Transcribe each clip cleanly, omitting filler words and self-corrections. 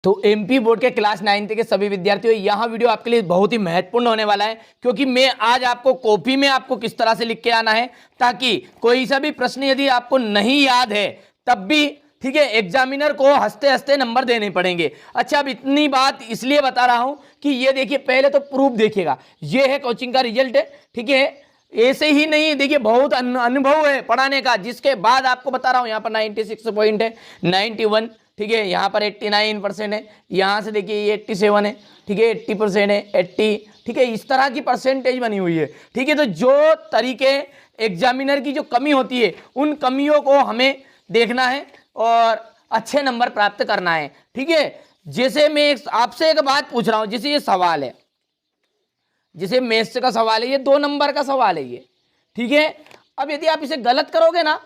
तो MP board के class 9 के सभी विद्यार्थियों, यहाँ वीडियो आपके लिए बहुत ही महत्वपूर्ण होने वाला है, क्योंकि मैं आज आपको कॉपी में आपको किस तरह से लिख के आना है, ताकि कोई सा भी प्रश्न यदि आपको नहीं याद है तब भी ठीक है एग्जामिनर को हंसते हंसते नंबर देने पड़ेंगे। अच्छा, अब इतनी बात इसलिए बता रहा हूं कि ये देखिए, पहले तो प्रूफ देखिएगा, ये है कोचिंग का रिजल्ट है, ठीक है। ऐसे ही नहीं, देखिए बहुत अनुभव है पढ़ाने का, जिसके बाद आपको बता रहा हूं यहाँ पर 96 पॉइंट है, 91, ठीक है, यहाँ पर 89% है, यहाँ से देखिए ये 87 है, ठीक है, 80% है, 80, ठीक है, इस तरह की परसेंटेज बनी हुई है, ठीक है। तो जो तरीके एग्जामिनर की जो कमी होती है, उन कमियों को हमें देखना है और अच्छे नंबर प्राप्त करना है, ठीक है। जैसे मैं आपसे एक बात पूछ रहा हूं, जैसे ये सवाल है, जैसे मैथ्स का सवाल है, ये 2 नंबर का सवाल है ये, ठीक है। अब यदि आप इसे गलत करोगे ना,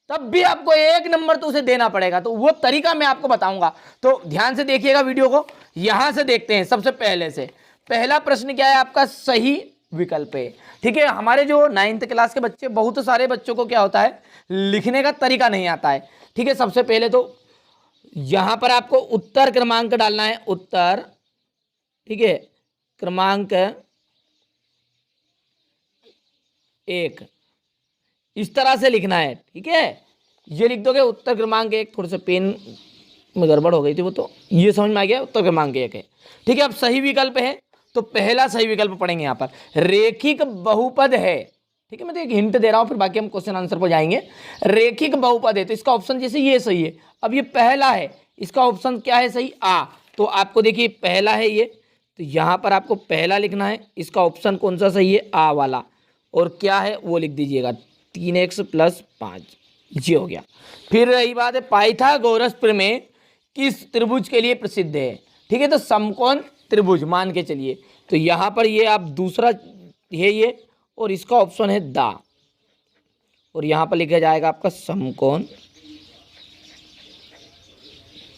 तब भी आपको 1 नंबर तो उसे देना पड़ेगा, तो वो तरीका मैं आपको बताऊंगा, तो ध्यान से देखिएगा वीडियो को। यहां से देखते हैं, सबसे पहले से पहला प्रश्न क्या है आपका, सही विकल्प है, ठीक है। हमारे जो 9th क्लास के बच्चे, बहुत सारे बच्चों को क्या होता है, लिखने का तरीका नहीं आता है, ठीक है। सबसे पहले तो यहां पर आपको उत्तर क्रमांक डालना है, उत्तर, ठीक है, क्रमांक 1 इस तरह से लिखना है, ठीक है। ये लिख दोगे उत्तर क्रमांक 1, थोड़े से पेन में गड़बड़ हो गई थी वो, तो ये समझ में आ गया, उत्तर क्रमांक 1 है, ठीक है। अब सही विकल्प है, तो पहला सही विकल्प पढ़ेंगे यहाँ पर, रेखिक बहुपद है, ठीक है। मैं तो एक हिंट दे रहा हूँ, फिर बाकी हम क्वेश्चन आंसर पर जाएंगे। रेखिक बहुपद है, तो इसका ऑप्शन जैसे ये सही है। अब ये पहला है, इसका ऑप्शन क्या है सही, आ, तो आपको देखिए पहला है ये, तो यहाँ पर आपको पहला लिखना है, इसका ऑप्शन कौन सा सही है, आ वाला, और क्या है वो लिख दीजिएगा, 3x + 5, ये हो गया। फिर रही बात है, पाइथागोरस प्रमेय किस त्रिभुज के लिए प्रसिद्ध है, ठीक है। तो समकोण त्रिभुज मान के चलिए, तो यहाँ पर ये आप दूसरा है ये, और इसका ऑप्शन है दा, और यहाँ पर लिखा जाएगा आपका समकोण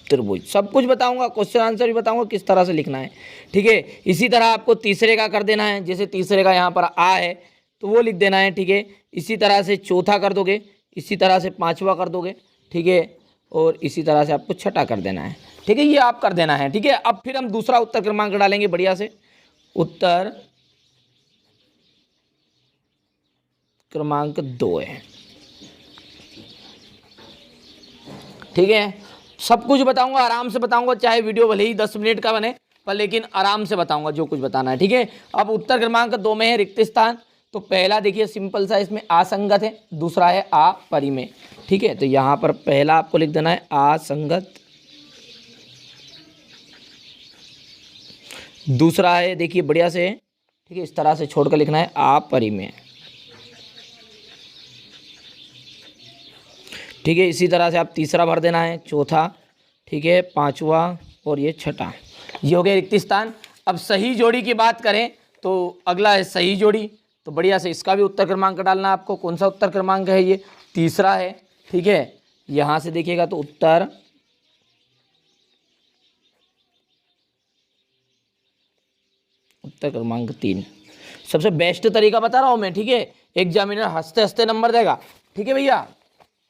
त्रिभुज। सब कुछ बताऊंगा, क्वेश्चन आंसर भी बताऊंगा किस तरह से लिखना है, ठीक है। इसी तरह आपको तीसरे का कर देना है, जैसे तीसरे का यहाँ पर आ है तो वो लिख देना है, ठीक है। इसी तरह से चौथा कर दोगे, इसी तरह से पांचवा कर दोगे, ठीक है, और इसी तरह से आपको छठा कर देना है, ठीक है। ये आप कर देना है, ठीक है। अब फिर हम दूसरा उत्तर क्रमांक डालेंगे बढ़िया से, उत्तर क्रमांक 2 है, ठीक है। सब कुछ बताऊंगा, आराम से बताऊंगा, चाहे वीडियो भले ही 10 मिनट का बने, पर लेकिन आराम से बताऊंगा जो कुछ बताना है, ठीक है। अब उत्तर क्रमांक 2 में है रिक्त स्थान, तो पहला देखिए सिंपल सा, इसमें असंगत है, दूसरा है अपरिमेय, ठीक है। तो यहाँ पर पहला आपको लिख देना है असंगत, दूसरा है देखिए बढ़िया से, ठीक है, इस तरह से छोड़कर लिखना है अपरिमेय, ठीक है। इसी तरह से आप तीसरा भर देना है, चौथा, ठीक है, पांचवा और ये छठा, ये हो गया रिक्त स्थान। अब सही जोड़ी की बात करें तो अगला है सही जोड़ी, तो बढ़िया से इसका भी उत्तर क्रमांक डालना है आपको। कौन सा उत्तर क्रमांक है, ये तीसरा है, ठीक है। यहाँ से देखिएगा तो उत्तर क्रमांक 3, सबसे बेस्ट तरीका बता रहा हूँ मैं, ठीक है। एग्जामिनर हंसते हंसते नंबर देगा, ठीक है भैया।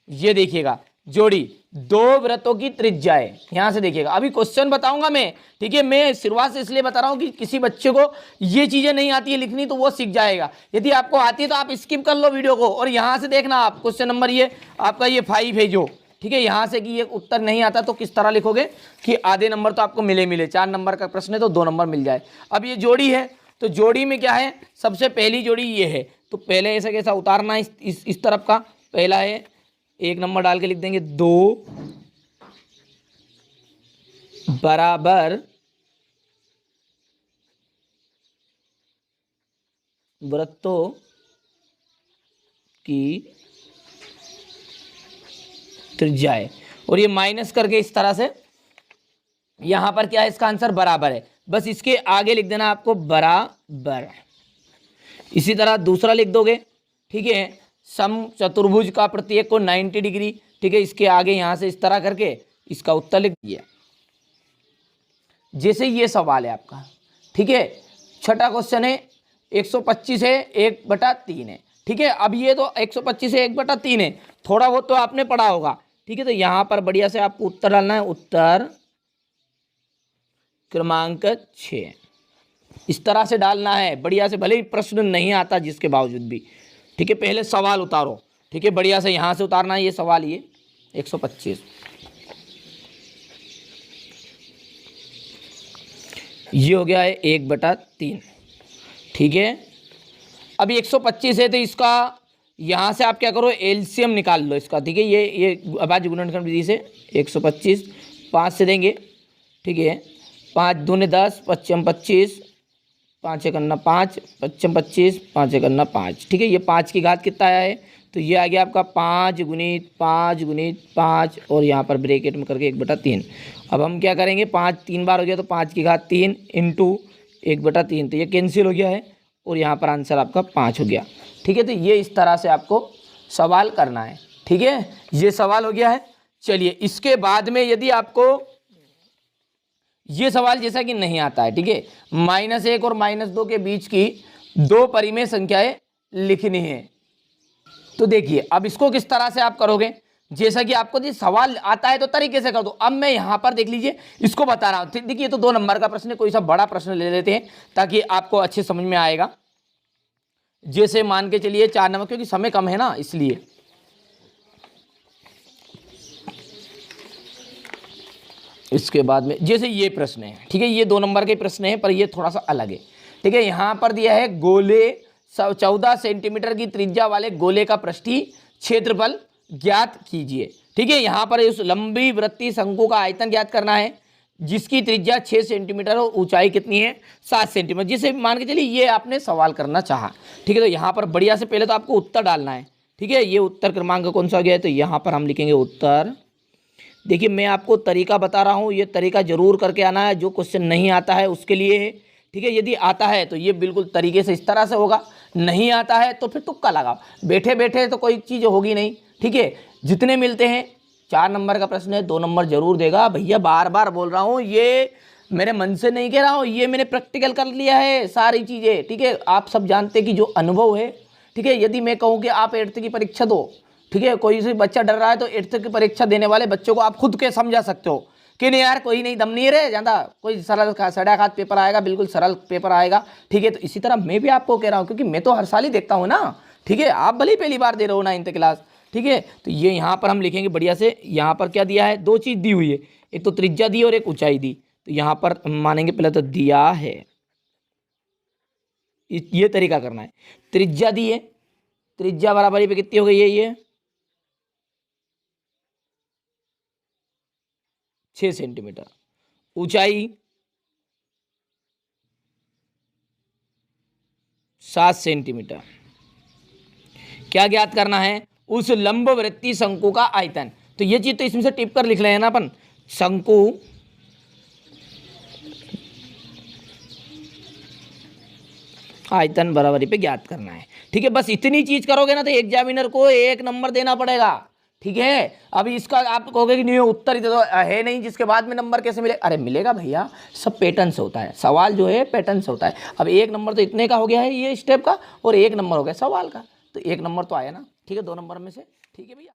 ये देखिएगा जोड़ी, 2 वृत्तों की त्रिज्याएं, यहां से देखिएगा, अभी क्वेश्चन बताऊंगा मैं, ठीक है। मैं शुरुआत से इसलिए बता रहा हूं कि किसी बच्चे को ये चीजें नहीं आती है लिखनी, तो वो सीख जाएगा। यदि आपको आती है तो आप स्किप कर लो वीडियो को, और यहां से देखना आप क्वेश्चन नंबर ये आपका ये 5 है जो, ठीक है। यहां से कि ये उत्तर नहीं आता तो किस तरह लिखोगे कि आधे नंबर तो आपको मिले 4 नंबर का प्रश्न है तो 2 नंबर मिल जाए। अब ये जोड़ी है, तो जोड़ी में क्या है, सबसे पहली जोड़ी ये है, तो पहले ऐसा कैसा उतारना है, इस तरफ का पहला है, 1 नंबर डाल के लिख देंगे, 2 बराबर वृत्तों की त्रिज्याएं, और ये माइनस करके इस तरह से, यहां पर क्या है इसका आंसर बराबर है, बस इसके आगे लिख देना आपको बराबर। इसी तरह दूसरा लिख दोगे, ठीक है, सम चतुर्भुज का प्रत्येक को 90 डिग्री, ठीक है, इसके आगे यहां से इस तरह करके इसका उत्तर लिख दिया। जैसे ये सवाल है आपका, ठीक है, छठा क्वेश्चन है, 125 है 1/3 है, ठीक है। अब ये तो 125 है 1/3 है, थोड़ा बहुत तो आपने पढ़ा होगा, ठीक है। तो यहाँ पर बढ़िया से आपको उत्तर डालना है, उत्तर क्रमांक 6। इस तरह से डालना है बढ़िया से, भले ही प्रश्न नहीं आता जिसके बावजूद भी, ठीक है। पहले सवाल उतारो, ठीक है, बढ़िया से यहाँ से उतारना है ये सवाल, ये 125, ये हो गया है 1/3, ठीक है। अब 125 है तो इसका यहाँ से आप क्या करो, एलसीएम निकाल लो इसका, ठीक है। ये अभाज्य गुणनखंड विधि से 125 5 से देंगे, ठीक है। 5 दूने 10, 5 25, 5 1 5, 5 25, 5 1 5, ठीक है। ये 5 की घात कितना आया है, तो ये आ गया आपका 5 गुणित 5 गुणित 5 और यहाँ पर ब्रैकेट में करके 1/3। अब हम क्या करेंगे, 5 3 बार हो गया तो 5 की घात 3 इंटू 1/3, तो ये कैंसिल हो गया है और यहाँ पर आंसर आपका 5 हो गया, ठीक है। तो ये इस तरह से आपको सवाल करना है, ठीक है। ये सवाल हो गया है। चलिए इसके बाद में यदि आपको ये सवाल जैसा कि नहीं आता है, ठीक है, -1 और -2 के बीच की 2 परिमेय संख्याएं लिखनी है, तो देखिए अब इसको किस तरह से आप करोगे। जैसा कि आपको ये सवाल आता है तो तरीके से कर दो। अब मैं यहां पर देख लीजिए इसको बता रहा हूं, देखिए तो 2 नंबर का प्रश्न है, कोई सा बड़ा प्रश्न ले लेते हैं ताकि आपको अच्छे समझ में आएगा। जैसे मान के चलिए 4 नंबर, क्योंकि समय कम है ना इसलिए। इसके बाद में जैसे ये प्रश्न है, ठीक है, ये 2 नंबर के प्रश्न है पर ये थोड़ा सा अलग है, ठीक है। यहां पर दिया है गोले 14 सेंटीमीटर की त्रिज्या वाले गोले का पृष्ठीय क्षेत्रफल ज्ञात कीजिए, ठीक है। यहां पर उस लंबी वृत्तीय शंकु का आयतन ज्ञात करना है जिसकी त्रिज्या 6 सेंटीमीटर और ऊंचाई कितनी है 7 सेंटीमीटर। जिसे मान के चलिए ये आपने सवाल करना चाहा, ठीक है। तो यहाँ पर बढ़िया से पहले तो आपको उत्तर डालना है, ठीक है। ये उत्तर क्रमांक कौन सा गया है, तो यहाँ पर हम लिखेंगे उत्तर। देखिए मैं आपको तरीका बता रहा हूँ, ये तरीका जरूर करके आना है, जो क्वेश्चन नहीं आता है उसके लिए है, ठीक है। यदि आता है तो ये बिल्कुल तरीके से इस तरह से होगा, नहीं आता है तो फिर तुक्का लगाओ, बैठे बैठे तो कोई चीज़ होगी नहीं, ठीक है। जितने मिलते हैं 4 नंबर का प्रश्न है 2 नंबर जरूर देगा भैया, बार बार बोल रहा हूँ, ये मेरे मन से नहीं कह रहा हूँ, ये मैंने प्रैक्टिकल कर लिया है सारी चीज़ें, ठीक है। आप सब जानते हैं कि जो अनुभव है, ठीक है, यदि मैं कहूँ कि आप 8th की परीक्षा दो, ठीक है, कोई से बच्चा डर रहा है तो 8th की परीक्षा देने वाले बच्चों को आप खुद के समझा सकते हो कि नहीं यार कोई नहीं, दम नहीं रहे ज़्यादा, कोई सरल सड़ा खात पेपर आएगा, बिल्कुल सरल पेपर आएगा, ठीक है। तो इसी तरह मैं भी आपको कह रहा हूँ, क्योंकि मैं तो हर साल ही देखता हूँ ना, ठीक है। आप भले ही पहली बार दे रहे हो 9th क्लास, ठीक है। तो ये यहाँ पर हम लिखेंगे बढ़िया से, यहाँ पर क्या दिया है, 2 चीज़ दी हुई है, एक तो त्रिज्या दी और एक ऊंचाई दी। तो यहाँ पर मानेंगे पहले तो दिया है, ये तरीका करना है। त्रिज्या दी है, त्रिज्या बराबरी पे कितनी हो गई है, ये 6 सेंटीमीटर, ऊंचाई 7 सेंटीमीटर। क्या ज्ञात करना है, उस लंबवृत्तीय शंकु का आयतन। तो ये चीज तो इसमें से टिप कर लिख रहे हैं ना अपन, शंकु आयतन बराबरी पे ज्ञात करना है, ठीक है। बस इतनी चीज करोगे ना तो एग्जामिनर को 1 नंबर देना पड़ेगा, ठीक है। अब इसका आप कहोगे कि नहीं उत्तर ही तो है नहीं, जिसके बाद में नंबर कैसे मिले, अरे मिलेगा भैया, सब पैटर्न से होता है, सवाल जो है पैटर्न से होता है। अब 1 नंबर तो इतने का हो गया है ये स्टेप का, और 1 नंबर हो गया सवाल का, तो 1 नंबर तो आया ना, ठीक है, 2 नंबर में से, ठीक है भैया।